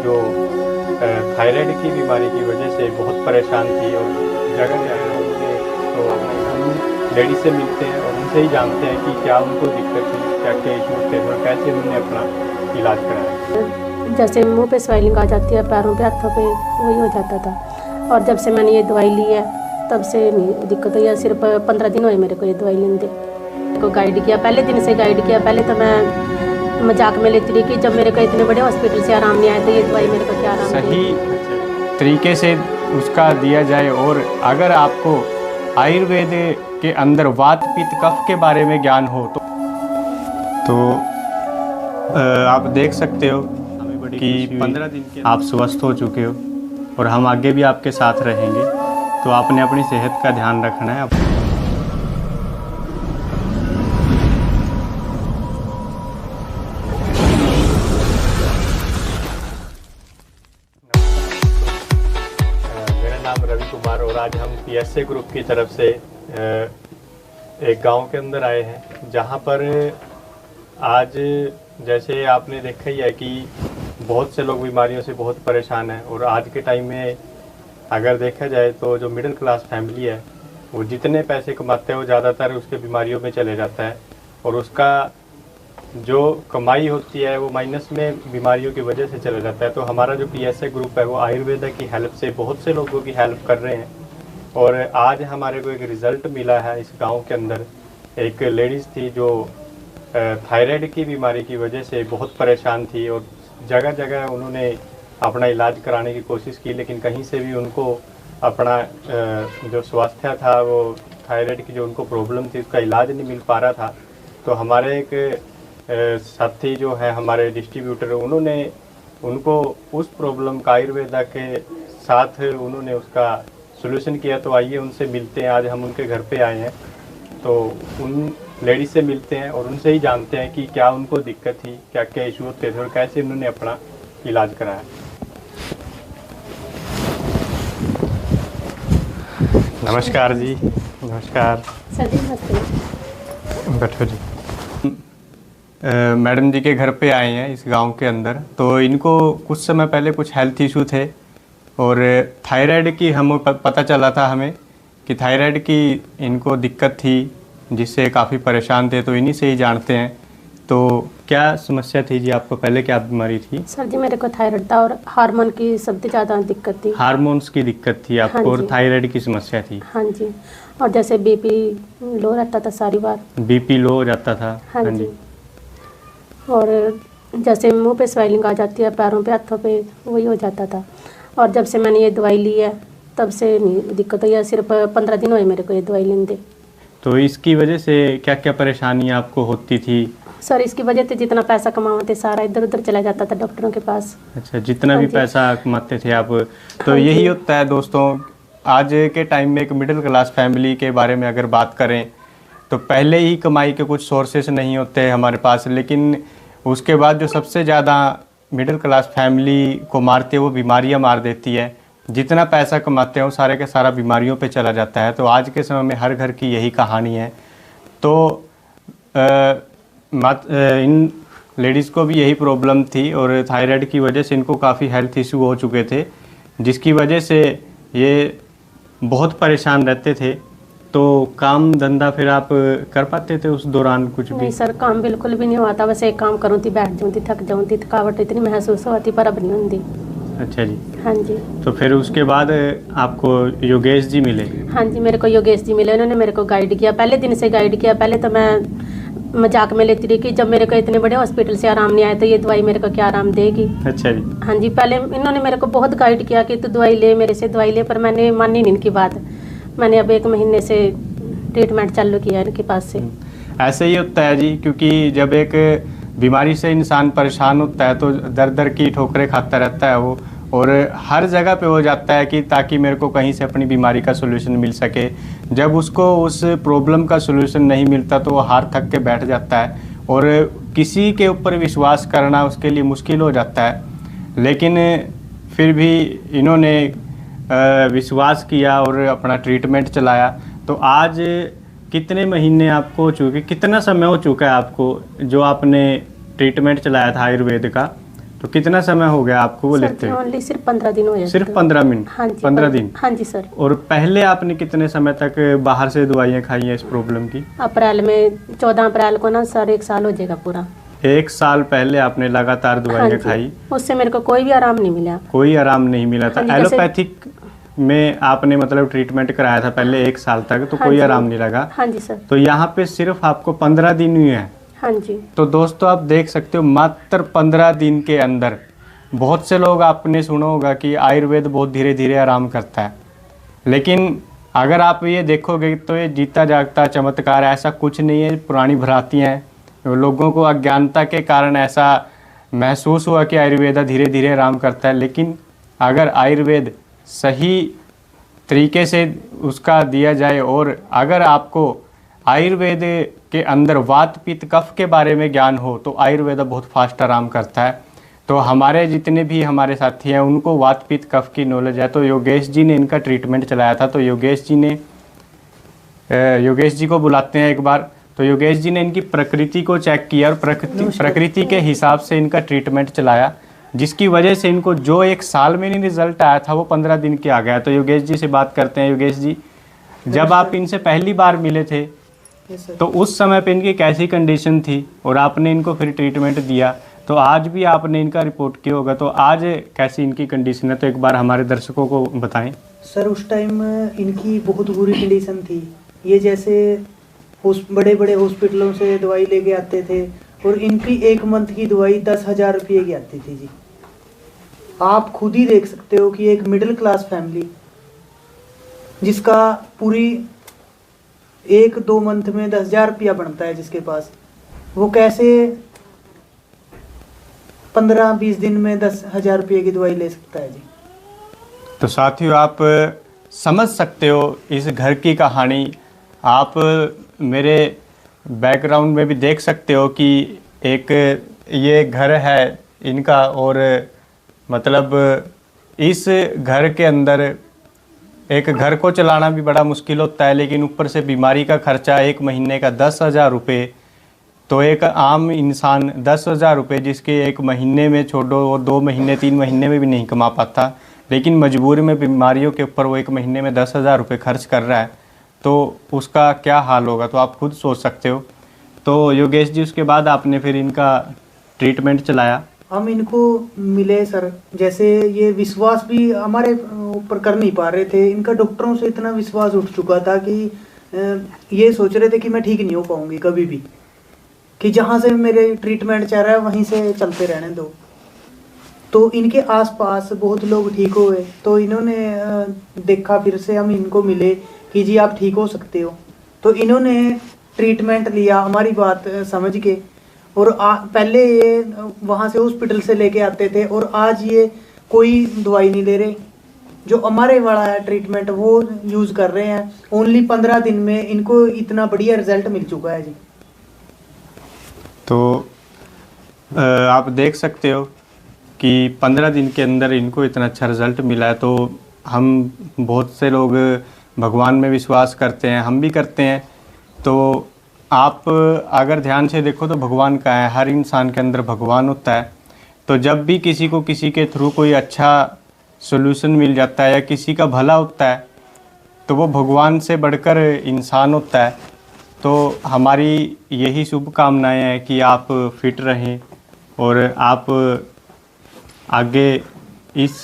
जो थायराइड की बीमारी की वजह से बहुत परेशान थी और जगह जगह उन्होंने, तो हम लेडीज से मिलते हैं और उनसे ही जानते हैं कि क्या उनको दिक्कत थी, क्या क्या इशू थे और कैसे उन्होंने अपना इलाज कराया। जैसे मुंह पे स्वेलिंग आ जाती है, पैरों पे, हाथों पे, वही हो जाता था। और जब से मैंने ये दवाई ली है तब से नहीं दिक्कत हुई है। सिर्फ 15 दिन हुए मेरे को ये दवाई लेते को गाइड किया, पहले दिन से गाइड किया। पहले तो मैं मजाक में लेती रही कि जब मेरे को इतने बड़े हॉस्पिटल से आराम नहीं आया तो ये दवाई मेरे को क्या आराम सही तरीके से उसका दिया जाए। और अगर आपको आयुर्वेद के अंदर वात पित्त कफ के बारे में ज्ञान हो तो आप देख सकते हो कि 15 दिन के आप स्वस्थ हो चुके हो और हम आगे भी आपके साथ रहेंगे। तो आपने अपनी सेहत का ध्यान रखना है। मेरा नाम रवि कुमार और आज हम PSA ग्रुप की तरफ से एक गांव के अंदर आए हैं, जहां पर आज जैसे आपने देखा ही है कि बहुत से लोग बीमारियों से बहुत परेशान हैं। और आज के टाइम में अगर देखा जाए तो जो मिडिल क्लास फैमिली है वो जितने पैसे कमाते हैं वो ज़्यादातर उसके बीमारियों में चले जाता है और उसका जो कमाई होती है वो माइनस में बीमारियों की वजह से चला जाता है। तो हमारा जो PSA ग्रुप है वो आयुर्वेदा की हेल्प से बहुत से लोगों की हेल्प कर रहे हैं। और आज हमारे को एक रिज़ल्ट मिला है। इस गांव के अंदर एक लेडीज़ थी जो थायराइड की बीमारी की वजह से बहुत परेशान थी और जगह जगह उन्होंने अपना इलाज कराने की कोशिश की, लेकिन कहीं से भी उनको अपना जो स्वास्थ्य था वो थायराइड की जो उनको प्रॉब्लम थी उसका इलाज नहीं मिल पा रहा था। तो हमारे एक साथी जो है हमारे डिस्ट्रीब्यूटर, उन्होंने उनको उस प्रॉब्लम का आयुर्वेदा के साथ उन्होंने उसका सॉल्यूशन किया। तो आइए उनसे मिलते हैं। आज हम उनके घर पे आए हैं तो उन लेडीज से मिलते हैं और उनसे ही जानते हैं कि क्या उनको दिक्कत थी, क्या क्या इशू थे और कैसे उन्होंने अपना इलाज कराया। नमस्कार जी। नमस्कार सर जी, नमस्ते। बैठो जी। मैडम जी के घर पे आए हैं इस गांव के अंदर। तो इनको कुछ समय पहले कुछ हेल्थ इशू थे और थायराइड की हम पता चला था हमें कि थायराइड की इनको दिक्कत थी जिससे काफ़ी परेशान थे। तो इन्हीं से ही जानते हैं। तो क्या समस्या थी जी आपको, पहले क्या बीमारी थी? सर जी, मेरे को थायराइड था और हार्मोन की सबसे ज़्यादा दिक्कत थी। हार्मोन्स की दिक्कत थी आपको? हाँ और थायराइड की समस्या थी? हाँ जी। और जैसे BP लो रहता था सारी बार। BP लो हो जाता था? हाँ जी। और जैसे मुंह पे स्वेलिंग आ जाती है, पैरों पे, हाथों पे, वही हो जाता था। और जब से मैंने ये दवाई ली है तब से नहीं दिक्कत हुई है। सिर्फ 15 दिन हुए मेरे को ये दवाई लेते। तो इसकी वजह से क्या क्या परेशानियाँ आपको होती थी? सर, इसकी वजह से जितना पैसा कमाते सारा इधर उधर चला जाता था डॉक्टरों के पास। अच्छा, जितना भी पैसा कमाते थे आप। तो हाँ यही होता है दोस्तों, आज के टाइम में एक मिडिल क्लास फैमिली के बारे में अगर बात करें तो पहले ही कमाई के कुछ सोर्सेस नहीं होते हमारे पास, लेकिन उसके बाद जो सबसे ज़्यादा मिडिल क्लास फैमिली को मारती है वो बीमारियां मार देती है। जितना पैसा कमाते हैं वो सारे के सारा बीमारियों पे चला जाता है। तो आज के समय में हर घर की यही कहानी है। तो इन लेडीज़ को भी यही प्रॉब्लम थी और थायराइड की वजह से इनको काफ़ी हेल्थ इशू हो चुके थे, जिसकी वजह से ये बहुत परेशान रहते थे। तो काम धंधा फिर आप कर पाते थे उस दौरान कुछ भी? नहीं सर, काम बिल्कुल भी नहीं हुआ था। बस एक काम करूँ थी, बैठ जाऊँ थी, थक जाऊँ थी, थकावट इतनी महसूस होती पर अब नहीं होती। अच्छा जी। हाँ जी। तो फिर उसके बाद आपको योगेश जी मिले? हाँ जी, मेरे को योगेश जी मिले। उन्होंने मेरे को गाइड किया, पहले दिन से गाइड किया। पहले तो मैं मजाक में लेती रही कि जब मेरे को इतने बड़े हॉस्पिटल से आराम नहीं आया तो ये दवाई मेरे को क्या आराम देगी। अच्छा जी। हाँ जी, पहले इन्होंने मेरे को बहुत गाइड किया कि तू दवाई ले, मेरे से दवाई ले, पर मैंने मानी नहीं इनकी बात। मैंने अब 1 महीने से ट्रीटमेंट चालू किया इनके पास से। ऐसे ही होता है जी, क्योंकि जब एक बीमारी से इंसान परेशान होता है तो दर दर की ठोकरें खाता रहता है वो, और हर जगह पे हो जाता है कि ताकि मेरे को कहीं से अपनी बीमारी का सोल्यूशन मिल सके। जब उसको उस प्रॉब्लम का सोल्यूशन नहीं मिलता तो वो हार थक के बैठ जाता है और किसी के ऊपर विश्वास करना उसके लिए मुश्किल हो जाता है। लेकिन फिर भी इन्होंने विश्वास किया और अपना ट्रीटमेंट चलाया। तो आज कितने महीने आपको हो चुके, कितना समय हो चुका है आपको जो आपने ट्रीटमेंट चलाया था आयुर्वेद का? तो कितना समय हो गया आपको वो लेते हुए? ओनली सिर्फ 15 दिन हुए। सिर्फ 15 मिनट? हाँ जी, 15 दिन? हाँ जी सर। और पहले आपने कितने समय तक बाहर से दवाइयाँ खाई हैं इस प्रॉब्लम की? अप्रैल में 14 अप्रैल को ना सर 1 साल हो जाएगा पूरा। 1 साल पहले आपने लगातार हाँ दवाइयाँ जी, खाई? उससे मेरे को कोई भी आराम नहीं मिला। कोई आराम नहीं मिला था? हाँ जी, जैसे- एलोपैथिक में आपने मतलब ट्रीटमेंट कराया था पहले 1 साल तक, तो हाँ कोई जी। आराम नहीं लगा? हाँ जी सर। तो यहाँ पे सिर्फ आपको 15 दिन हुए हैं। हाँ जी। तो दोस्तों आप देख सकते हो मात्र 15 दिन के अंदर, बहुत से लोग आपने सुना होगा कि आयुर्वेद बहुत धीरे धीरे आराम करता है, लेकिन अगर आप ये देखोगे तो ये जीता जागता चमत्कार, ऐसा कुछ नहीं है। पुरानी भ्रांतियाँ हैं, लोगों को अज्ञानता के कारण ऐसा महसूस हुआ कि आयुर्वेद धीरे धीरे आराम करता है, लेकिन अगर आयुर्वेद सही तरीके से उसका दिया जाए और अगर आपको आयुर्वेद के अंदर वात पित्त कफ के बारे में ज्ञान हो तो आयुर्वेद बहुत फास्ट आराम करता है। तो हमारे जितने भी हमारे साथी हैं उनको वात पित्त कफ की नॉलेज है, तो योगेश जी ने इनका ट्रीटमेंट चलाया था। तो योगेश जी को बुलाते हैं एक बार। तो योगेश जी ने इनकी प्रकृति को चेक किया और प्रकृति के हिसाब से इनका ट्रीटमेंट चलाया, जिसकी वजह से इनको जो 1 साल में नहीं रिजल्ट आया था वो 15 दिन के आ गया। तो योगेश जी से बात करते हैं। योगेश जी, जब आप इनसे पहली बार मिले थे तो उस समय पे इनकी कैसी कंडीशन थी और आपने इनको फिर ट्रीटमेंट दिया, तो आज भी आपने इनका रिपोर्ट किया होगा, तो आज कैसी इनकी कंडीशन है, तो एक बार हमारे दर्शकों को बताएं। सर उस टाइम इनकी बहुत बुरी कंडीशन थी। ये जैसे बड़े बड़े हॉस्पिटलों से दवाई लेके आते थे और इनकी 1 मंथ की दवाई 10,000 रुपये की आती थी जी। आप खुद ही देख सकते हो कि एक मिडिल क्लास फैमिली जिसका पूरी 1-2 मंथ में 10,000 रुपया बनता है जिसके पास, वो कैसे 15-20 दिन में 10,000 रुपये की दवाई ले सकता है जी। तो साथियों आप समझ सकते हो इस घर की कहानी। आप मेरे बैकग्राउंड में भी देख सकते हो कि एक ये घर है इनका, और मतलब इस घर के अंदर एक घर को चलाना भी बड़ा मुश्किल होता है, लेकिन ऊपर से बीमारी का खर्चा 1 महीने का 10,000 रुपये। तो एक आम इंसान 10,000 रुपये जिसके 1 महीने में छोड़ो और 2 महीने 3 महीने में भी नहीं कमा पाता, लेकिन मजबूरी में बीमारियों के ऊपर वो 1 महीने में 10,000 रुपये खर्च कर रहा है, तो उसका क्या हाल होगा, तो आप खुद सोच सकते हो। तो योगेश जी उसके बाद आपने फिर इनका ट्रीटमेंट चलाया। हम इनको मिले सर, जैसे ये विश्वास भी हमारे ऊपर कर नहीं पा रहे थे। इनका डॉक्टरों से इतना विश्वास उठ चुका था कि ये सोच रहे थे कि मैं ठीक नहीं हो पाऊंगी कभी भी, कि जहाँ से मेरे ट्रीटमेंट चल रहा है वहीं से चलते रहने दो। तो इनके आसपास बहुत लोग ठीक हुए, तो इन्होंने देखा, फिर से हम इनको मिले कि जी आप ठीक हो सकते हो। तो इन्होंने ट्रीटमेंट लिया हमारी बात समझ के, और पहले ये वहाँ से हॉस्पिटल से लेके आते थे और आज ये कोई दवाई नहीं ले रहे। जो हमारे वाला है ट्रीटमेंट वो यूज़ कर रहे हैं। ओनली 15 दिन में इनको इतना बढ़िया रिजल्ट मिल चुका है जी। तो आप देख सकते हो कि 15 दिन के अंदर इनको इतना अच्छा रिज़ल्ट मिला है। तो हम बहुत से लोग भगवान में विश्वास करते हैं, हम भी करते हैं। तो आप अगर ध्यान से देखो तो भगवान का है, हर इंसान के अंदर भगवान होता है। तो जब भी किसी को किसी के थ्रू कोई अच्छा सॉल्यूशन मिल जाता है या किसी का भला होता है तो वो भगवान से बढ़कर इंसान होता है। तो हमारी यही शुभकामनाएं हैं कि आप फिट रहें और आप आगे इस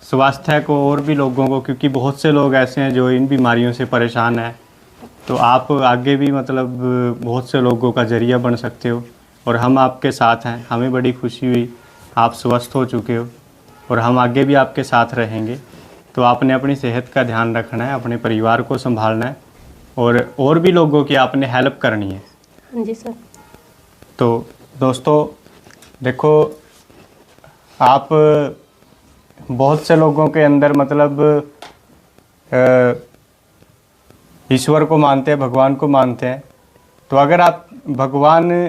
स्वास्थ्य को और भी लोगों को, क्योंकि बहुत से लोग ऐसे हैं जो इन बीमारियों से परेशान हैं, तो आप आगे भी मतलब बहुत से लोगों का जरिया बन सकते हो और हम आपके साथ हैं। हमें बड़ी खुशी हुई आप स्वस्थ हो चुके हो और हम आगे भी आपके साथ रहेंगे। तो आपने अपनी सेहत का ध्यान रखना है, अपने परिवार को संभालना है और भी लोगों की आपने हेल्प करनी है। हाँ जी सर। तो दोस्तों देखो, आप बहुत से लोगों के अंदर मतलब ईश्वर को मानते हैं, भगवान को मानते हैं। तो अगर आप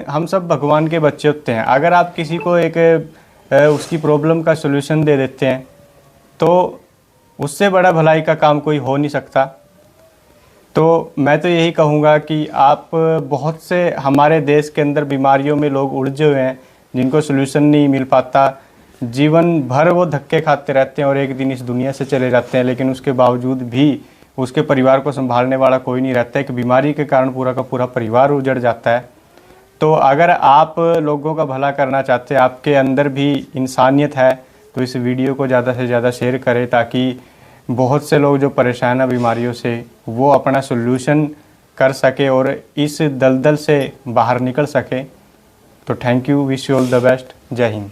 हम सब भगवान के बच्चे होते हैं। अगर आप किसी को एक उसकी प्रॉब्लम का सलूशन दे देते हैं तो उससे बड़ा भलाई का काम कोई हो नहीं सकता। तो मैं तो यही कहूँगा कि आप बहुत से हमारे देश के अंदर बीमारियों में लोग उलझे हुए हैं, जिनको सोल्यूशन नहीं मिल पाता, जीवन भर वो धक्के खाते रहते हैं और एक दिन इस दुनिया से चले जाते हैं, लेकिन उसके बावजूद भी उसके परिवार को संभालने वाला कोई नहीं रहता। एक बीमारी के कारण पूरा का पूरा परिवार उजड़ जाता है। तो अगर आप लोगों का भला करना चाहते हैं, आपके अंदर भी इंसानियत है, तो इस वीडियो को ज़्यादा से ज़्यादा शेयर करें ताकि बहुत से लोग जो परेशान हैं बीमारियों से वो अपना सोल्यूशन कर सके और इस दलदल से बाहर निकल सके। तो thank you, wish you all the best. जय हिंद।